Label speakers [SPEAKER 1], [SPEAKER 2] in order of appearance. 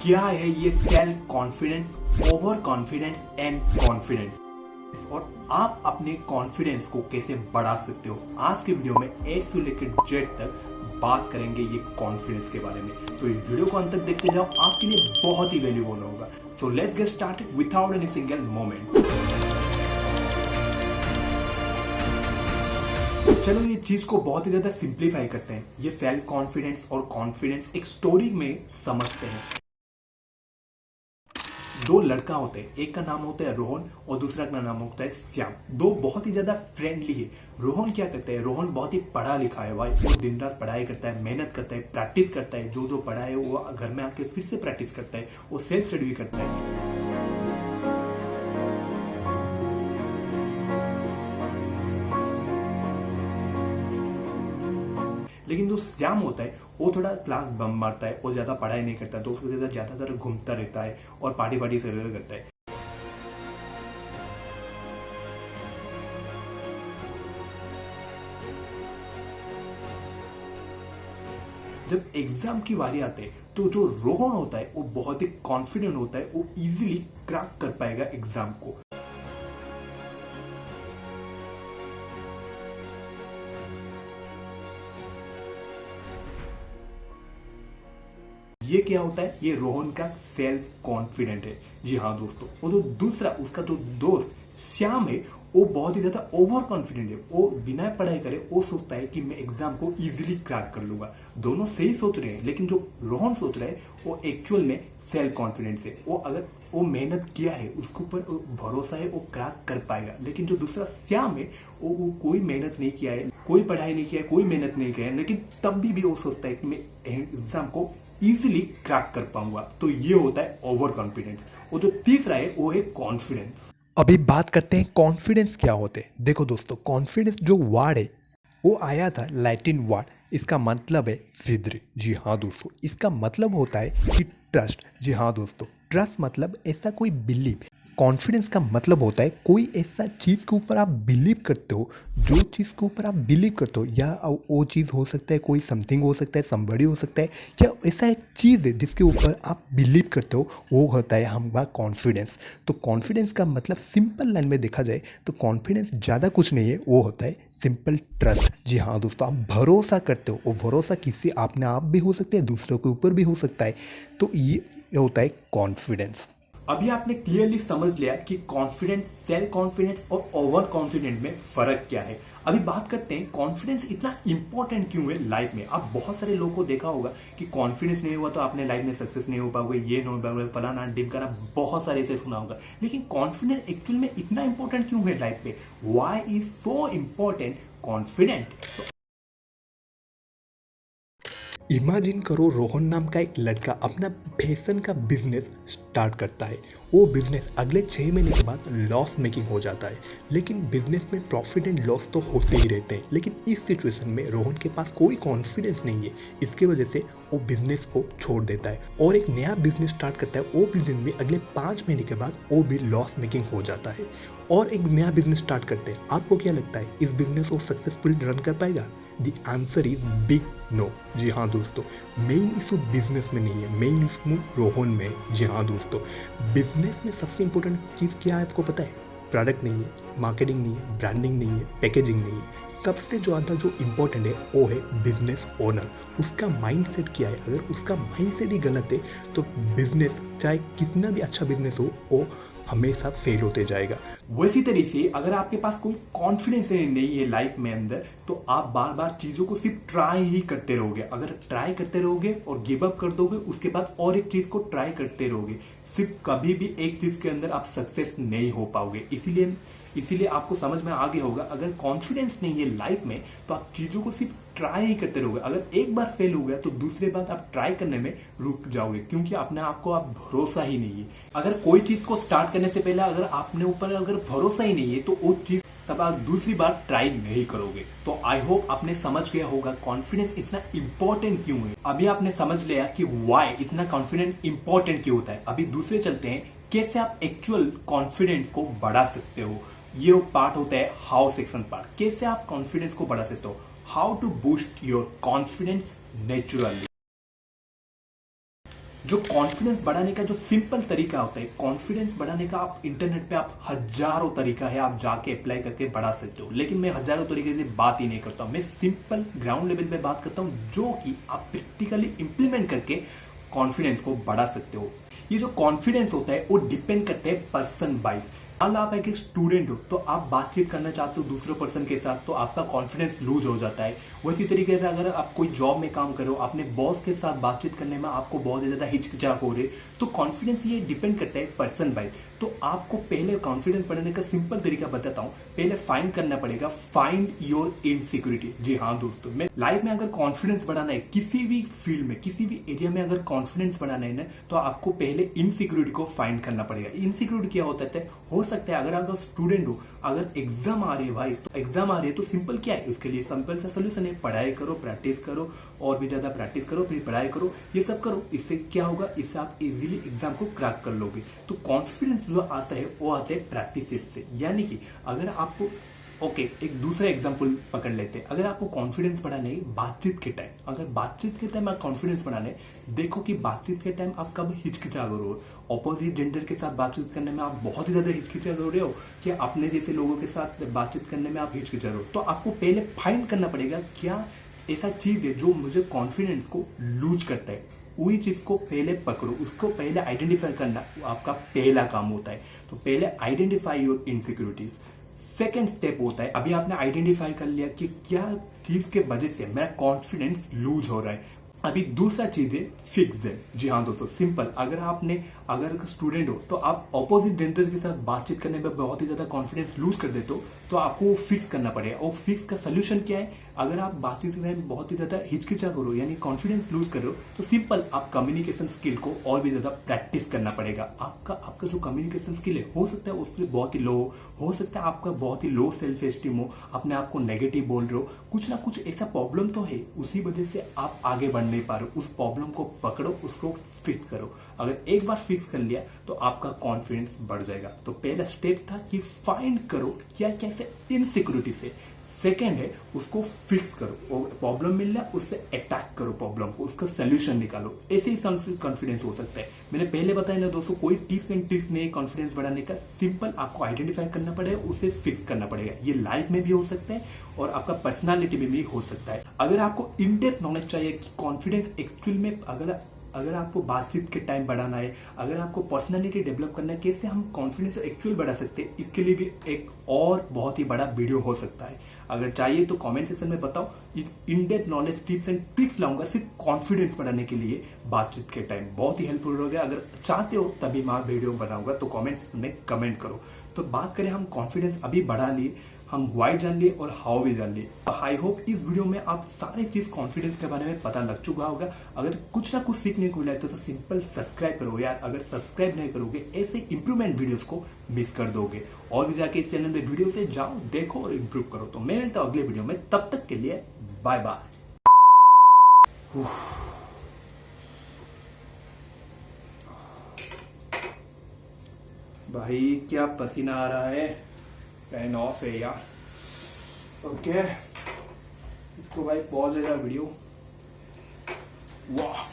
[SPEAKER 1] क्या है ये self confidence, over confidence and confidence, और आप अपने कॉन्फिडेंस को कैसे बढ़ा सकते हो। आज के वीडियो में ए से लेकर जेड तक बात करेंगे ये कॉन्फिडेंस के बारे में। तो ये वीडियो को अंत तक देखते जाओ, आपके लिए बहुत ही वैल्यूबल होगा। So let's get started without any single moment. चलो ये चीज को बहुत ही ज्यादा सिंप्लीफाई करते हैं। ये सेल्फ कॉन्फिडेंस और कॉन्फिडेंस एक स्टोरी में समझते हैं। दो लड़का होते हैं, एक का नाम होता है रोहन और दूसरा का नाम होता है श्याम। दो बहुत ही ज्यादा फ्रेंडली है। रोहन क्या करता है, रोहन बहुत ही पढ़ा लिखा है भाई। वो दिन रात पढ़ाई करता है, मेहनत करता है, प्रैक्टिस करता है। जो पढ़ा है वो घर में आके फिर से प्रैक्टिस करता है। वो सेल्फ स्टडी भी करता है। लेकिन जो श्याम होता है वो थोड़ा क्लास बम मारता है, वो ज्यादा पढ़ाई नहीं करता, दोस्तों के साथ ज्यादातर घूमता रहता है और पार्टी से करता है। जब एग्जाम की बारी आती है तो जो रोहन होता है वो बहुत ही कॉन्फिडेंट होता है, वो इजीली क्रैक कर पाएगा एग्जाम को। ये क्या होता है, ये रोहन का सेल्फ कॉन्फिडेंट है। जी हाँ दोस्तों, वो जो दूसरा उसका जो दोस्त श्याम है वो बहुत ही ज्यादा ओवर कॉन्फिडेंट है। वो बिना पढ़ाई करे वो सोचता है कि मैं एग्जाम को इजीली क्रैक कर लूंगा। दोनों सही सोच रहे हैं, लेकिन जो रोहन सोच रहा है वो एक्चुअल में सेल्फ कॉन्फिडेंस है। वो अगर वो मेहनत किया है, उसके ऊपर भरोसा है, वो क्रैक कर पाएगा। लेकिन जो दूसरा श्याम है वो कोई मेहनत नहीं किया है, कोई पढ़ाई नहीं किया है, कोई मेहनत नहीं किया है, लेकिन तब भी वो सोचता है कि मैं एग्जाम को इजीली क्रैक कर पाऊंगा। तो ये होता है ओवर कॉन्फिडेंस। और जो तीसरा है वो है कॉन्फिडेंस।
[SPEAKER 2] अभी बात करते हैं कॉन्फिडेंस क्या होते हैं। देखो दोस्तों, कॉन्फिडेंस जो वर्ड है वो आया था लैटिन वर्ड। इसका मतलब है फिद्रे। जी हाँ दोस्तों, इसका मतलब होता है कि ट्रस्ट। जी हाँ दोस्तों, ट्रस्ट मतलब ऐसा कोई बिलीव। कॉन्फिडेंस का मतलब होता है कोई ऐसा चीज़ के ऊपर आप बिलीव करते हो, जो चीज़ के ऊपर आप बिलीव करते हो, या वो चीज़ हो सकता है, कोई समथिंग हो सकता है, समबडी हो सकता है, या ऐसा एक चीज़ है जिसके ऊपर आप बिलीव करते हो, वो होता है हमारा कॉन्फिडेंस। तो कॉन्फिडेंस का मतलब सिंपल लाइन में देखा जाए तो कॉन्फिडेंस ज़्यादा कुछ नहीं है, वो होता है सिंपल ट्रस्ट। जी हाँ दोस्तों, आप भरोसा करते हो। वो भरोसा किसी अपने आप भी हो सकता है, दूसरों के ऊपर भी हो सकता है। तो ये होता है कॉन्फिडेंस।
[SPEAKER 1] अभी आपने क्लियरली समझ लिया कि कॉन्फिडेंस, सेल्फ कॉन्फिडेंस और ओवर कॉन्फिडेंस में फर्क क्या है। अभी बात करते हैं कॉन्फिडेंस इतना इंपॉर्टेंट क्यों है लाइफ में। आप बहुत सारे लोगों को देखा होगा कि कॉन्फिडेंस नहीं हुआ तो आपने लाइफ में सक्सेस नहीं हो पाओगे, ये नहीं हो पाओगे, फलाना ढिमकाना, बहुत सारे ऐसे सुना होगा। लेकिन कॉन्फिडेंस एक्चुअल में इतना इंपॉर्टेंट क्यों है लाइफ में? Why is so important confident?
[SPEAKER 2] Imagine करो, रोहन नाम का एक लड़का अपना फैशन का बिजनेस स्टार्ट करता है। वो बिजनेस अगले 6 महीने के बाद लॉस मेकिंग हो जाता है। लेकिन बिजनेस में प्रॉफिट एंड लॉस तो होते ही रहते हैं। लेकिन इस सिचुएशन में रोहन के पास कोई कॉन्फिडेंस नहीं है। इसके वजह से वो बिजनेस को छोड़ देता है और एक नया बिजनेस स्टार्ट करता है। वो बिजनेस में अगले 5 महीने के बाद वो भी लॉस मेकिंग हो जाता है और एक नया बिजनेस स्टार्ट करते हैं। आपको क्या लगता है, इस बिजनेस को सक्सेसफुली रन कर पाएगा? The answer is big no. जी हाँ दोस्तों, मेन इशू बिजनेस में नहीं है, मेन इशू रोहन में है। जी हाँ दोस्तों, बिजनेस में सबसे इंपॉर्टेंट चीज़ क्या है आपको पता है? प्रोडक्ट नहीं है, मार्केटिंग नहीं है, ब्रांडिंग नहीं है, पैकेजिंग नहीं है। सबसे ज़्यादा जो इम्पोर्टेंट है वो है बिजनेस ओनर। उसका माइंडसेट क्या है? अगर उसका माइंडसेट ही गलत है तो बिजनेस, चाहे कितना भी अच्छा बिजनेस हो, वो हमेशा फेल होते जाएगा।
[SPEAKER 1] वैसी तरीके से अगर आपके पास कोई कॉन्फिडेंस नहीं है लाइफ में अंदर, तो आप बार बार चीजों को सिर्फ ट्राई ही करते रहोगे। अगर ट्राई करते रहोगे और गिव अप कर दोगे, उसके बाद और एक चीज को ट्राई करते रहोगे, सिर्फ कभी भी एक चीज के अंदर आप सक्सेस नहीं हो पाओगे। इसीलिए आपको समझ में आ गया होगा, अगर कॉन्फिडेंस नहीं है लाइफ में तो आप चीजों को सिर्फ ट्राई ही करते रहोगे। अगर एक बार फेल हो गया तो दूसरे बार आप ट्राई करने में रुक जाओगे, क्योंकि अपने आप को आप भरोसा ही नहीं है। अगर कोई चीज को स्टार्ट करने से पहले अगर आपने ऊपर अगर भरोसा ही नहीं है तो वो चीज तब आप दूसरी बार ट्राई नहीं करोगे। तो आई होप आपने समझ गया होगा कॉन्फिडेंस इतना इंपॉर्टेंट क्यों है। अभी आपने समझ लिया कि व्हाई इतना कॉन्फिडेंट इंपॉर्टेंट क्यों होता है। अभी दूसरे चलते हैं, कैसे आप एक्चुअल कॉन्फिडेंस को बढ़ा सकते हो। ये पार्ट होता है हाउ सेक्शन पार्ट। कैसे आप कॉन्फिडेंस को बढ़ा सकते हो, how to boost your confidence naturally. जो कॉन्फिडेंस बढ़ाने का जो सिंपल तरीका होता है, कॉन्फिडेंस बढ़ाने का आप इंटरनेट पे आप हजारों तरीका है, आप जाके अप्लाई करके बढ़ा सकते हो, लेकिन मैं हजारों तरीके से बात ही नहीं करता हूं। मैं सिंपल ग्राउंड लेवल पे बात करता हूं जो कि आप प्रैक्टिकली इंप्लीमेंट करके कॉन्फिडेंस को बढ़ा सकते हो। ये जो कॉन्फिडेंस होता है वो डिपेंड करता है पर्सन वाइज। मान लो आप एक स्टूडेंट हो तो आप बातचीत करना चाहते हो दूसरे पर्सन के साथ, तो आपका कॉन्फिडेंस लूज हो जाता है। वैसी तरीके से अगर आप कोई जॉब में काम करो, अपने बॉस के साथ बातचीत करने में आपको बहुत ज्यादा हिचकिचाहट हो रही, तो कॉन्फिडेंस ये डिपेंड करता है पर्सन वाइज। तो आपको पहले कॉन्फिडेंस बढ़ाने का सिंपल तरीका बताता हूँ। पहले फाइंड करना पड़ेगा, फाइंड योर इनसिक्योरिटी। जी हाँ दोस्तों, मैं लाइफ में अगर कॉन्फिडेंस बढ़ाना है, किसी भी फील्ड में किसी भी एरिया में अगर कॉन्फिडेंस बढ़ाना है ना, तो आपको पहले इनसिक्योरिटी को फाइंड करना पड़ेगा। इनसिक्योरिटी क्या होता है? हो सकता है अगर आप स्टूडेंट हो, अगर एग्जाम आ रही है भाई, तो एग्जाम आ रही है तो सिंपल क्या है, इसके लिए सिंपल सा सोल्यूशन है, पढ़ाई करो, प्रैक्टिस करो, और भी ज्यादा प्रैक्टिस करो, फिर पढ़ाई करो, ये सब करो। इससे क्या होगा, इससे आप इजीली एग्जाम को क्रैक कर लोगे। तो कॉन्फिडेंस जो आता है वो आता है प्रैक्टिस से। यानी कि अगर आपको एक दूसरा एग्जांपल पकड़ लेते हैं। अगर आपको कॉन्फिडेंस बढ़ाना है बातचीत के टाइम, अगर बातचीत के टाइम आप कॉन्फिडेंस बढ़ाने, देखो कि बातचीत के टाइम आप कब हिचकिचा हो रहे हो। ऑपोजिट जेंडर के साथ बातचीत करने में आप बहुत ही ज्यादा हिचकिचा हो रहे हो, कि अपने जैसे लोगों के साथ बातचीत करने में आप हिचकिचा रहे हो। तो आपको पहले फाइंड करना पड़ेगा क्या ऐसा चीज है जो मुझे कॉन्फिडेंस को लूज करता है। वही चीज को पहले पकड़ो, उसको पहले आइडेंटिफाई करना आपका पहला काम होता है। तो पहले identify your insecurities. Second step होता है, अभी आपने आइडेंटिफाई कर लिया कि क्या चीज के वजह से मेरा कॉन्फिडेंस लूज हो रहा है। अभी दूसरा चीज है फिक्स है। जी हाँ दोस्तों, सिंपल। अगर स्टूडेंट हो तो आप ऑपोजिट जेंडर के साथ बातचीत करने में बहुत ही ज्यादा कॉन्फिडेंस लूज कर देते हो, तो आपको वो फिक्स करना पड़ेगा। और फिक्स का सोल्यूशन क्या है? अगर आप बातचीत करने में बहुत ही ज्यादा हिचकिचा करो, यानी कॉन्फिडेंस लूज करो, तो सिंपल आप कम्युनिकेशन स्किल को और भी ज्यादा प्रैक्टिस करना पड़ेगा। आपका जो कम्युनिकेशन स्किल है, हो सकता है उससे बहुत ही लो हो सकता है आपका बहुत ही लो सेल्फ एस्टीम हो, अपने आप को नेगेटिव बोल रहे हो, कुछ ना कुछ ऐसा प्रॉब्लम तो है, उसी वजह से आप आगे बढ़ नहीं पा रहे हो। उस प्रॉब्लम को पकड़ो, उसको फिक्स करो। अगर एक बार फिक्स कर लिया तो आपका कॉन्फिडेंस बढ़ जाएगा। तो पहला स्टेप था कि फाइंड करो क्या कैसे इनसिक्योरिटी से। सेकेंड है उसको फिक्स करो, प्रॉब्लम मिल रहा है उससे अटैक करो प्रॉब्लम को, उसका सोल्यूशन निकालो। ऐसे ही कॉन्फिडेंस हो सकता है। मैंने पहले बताया ना दोस्तों, कोई टिप्स एंड ट्रिक्स नहीं है कॉन्फिडेंस बढ़ाने का। सिंपल आपको आइडेंटिफाई करना पड़ेगा, उसे फिक्स करना पड़ेगा। ये लाइफ में भी हो सकता है और आपका पर्सनालिटी में भी हो सकता है। अगर आपको इन डेप्थ नॉलेज चाहिए कि कॉन्फिडेंस एक्चुअल में अगर आपको बातचीत के टाइम बढ़ाना है, अगर आपको पर्सनालिटी डेवलप करना है, कैसे हम कॉन्फिडेंस एक्चुअल बढ़ा सकते हैं, इसके लिए भी एक और बहुत ही बड़ा वीडियो हो सकता है। अगर चाहिए तो कमेंट सेक्शन में बताओ। In depth knowledge tips and tricks लाऊंगा सिर्फ कॉन्फिडेंस बढ़ाने के लिए बातचीत के टाइम, बहुत ही हेल्पफुल होगा। अगर चाहते हो तभी मैं वीडियो बनाऊंगा, तो कमेंट सेक्शन में कमेंट करो। तो बात करें, हम कॉन्फिडेंस अभी बढ़ा लिए, हम व्हाई जान लिए और हाउ भी जान लिए। आई होप इस वीडियो में आप सारी चीज कॉन्फिडेंस के बारे में पता लग चुका होगा। अगर कुछ ना कुछ सीखने को मिला है तो सिंपल सब्सक्राइब करो यार। अगर सब्सक्राइब नहीं करोगे ऐसे इंप्रूवमेंट वीडियोस को मिस कर दोगे। और भी जाके इस चैनल में वीडियो से जाओ, देखो और इंप्रूव करो। तो मैं मिलता हूं अगले वीडियो में, तब तक के लिए बाय बाय। भाई क्या पसीना आ रहा है, फैन ऑफ है यार। ओके, इसको भाई पॉज देगा वीडियो। वाह।